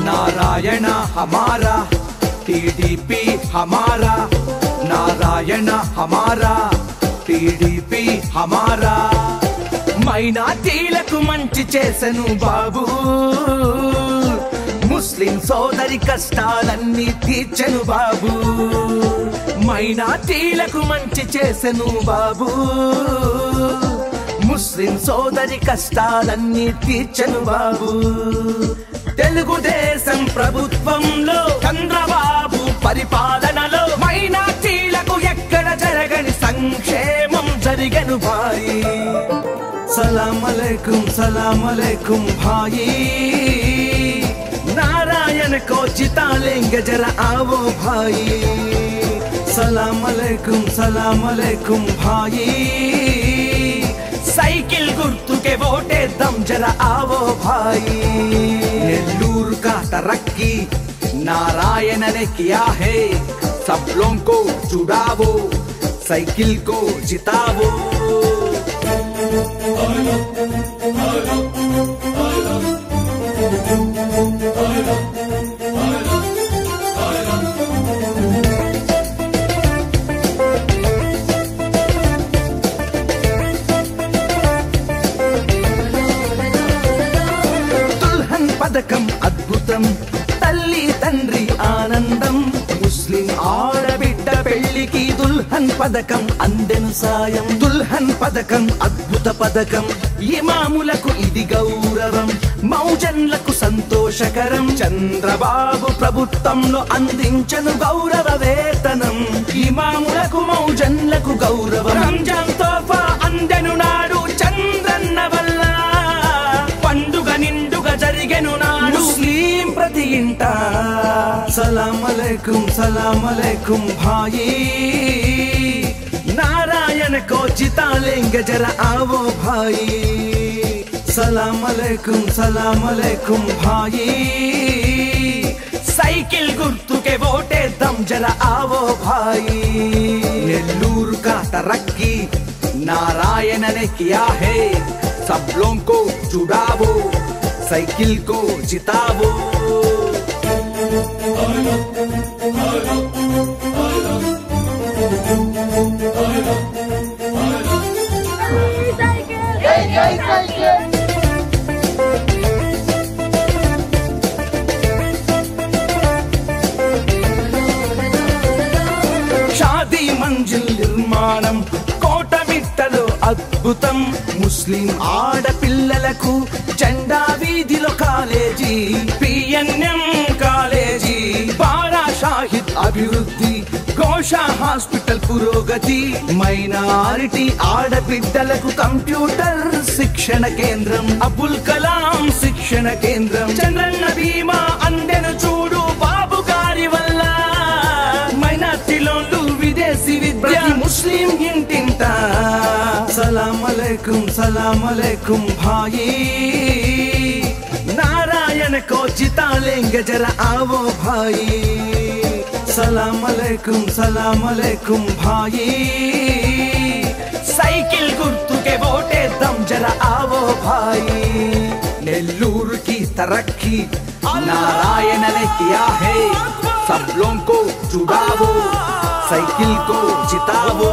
नारायण हमारा टीडीपी हमारा, नारायण हमारा टीडीपी हमारा। మైనార్టీలకు మంచి చేసెను బాబు, ముస్లిం సోదరి కష్టాలన్నీ తీర్చెను బాబు। మైనార్టీలకు మంచి చేసెను బాబు, ముస్లిం సోదరి కష్టాలన్నీ తీర్చెను బాబు। తెలుగుదేశం ప్రభుత్వంలో చంద్రబాబు పరిపాలనలో మైనార్టీలకు ఎక్కడ జరగని సంక్షేమం జరిగెను భాయి। సలాం అలైకుం భాయి, नारायण को जिता लेंगे जरा आओ भाई। सलाम अलैकुम भाई, साइकिल गुर्तु के वोटे दम जरा आओ भाई। नेल्लूर का तरक्की नारायण ने किया है, सब लोगों को जुड़ावो, साइकिल को जितावो। दुल्हन पदकम अद्भुतम, तल्ली तंड्री आनंदम, मुस्लिम आडबिड्ड పెళ్లికి దుల్హన్ పదకం అందెను సాయం। దుల్హన్ పదకం అద్భుత పదకం, ఇమాములకు ఇది గౌరవం, మౌజన్లకు సంతోషకరం। చంద్రబాబు ప్రభుత్వంలో అందించను గౌరవ వేతనం, ఇమాములకు మౌజన్లకు గౌరవం। రంజాన్ తోఫా అందెను నాడు చంద్రన్న వల్ల, పండుగ నిండుగా జరిగెను నాడు ముస్లిం ప్రతి ఇంట। सलाम अलैकुम भाई, नारायण को जिता लेंगे जरा आओ भाई। सलाम अलैकुम भाई, साइकिल गुर्तु के वोटे दम जरा आओ भाई। नेल्लूर का तरक्की नारायण ने किया है, सब लोगों को जुड़ावो, साइकिल को जितावो। షాదీ మంజిల్ నిర్మాణం కోటమిట్టలో అద్భుతం, ముస్లిం ఆడపిల్లలకు జెండా వీధిలో కాలేజీ, పిఎన్ఎం కాలేజీ, బారా షాహిద్ అభివృద్ధి, గోషా హాస్పిటల్ పురోగతి, మైనారిటీ ఆడబిడ్డలకు కంప్యూటర్ శిక్షణ కేంద్రం, అబుల్ కలాం శిక్షణ కేంద్రం, చంద్రన్న బీమా అందెను చూడు బాబు గారి వల్ల। మైనారిటీలోళ్ళు విదేశీ విద్య ముస్లిం ఇంటింట। सलाम अलैकुम भाई, नारायण को जिता लेंगे जरा आओ भाई। सलाम अलैकुम भाई, साइकिल गुर्तु के वोटे दम जरा आओ भाई। नेल्लूर की तरक्की नारायण ने किया है, सब लोगों को जुड़ावो, साइकिल को जितावो।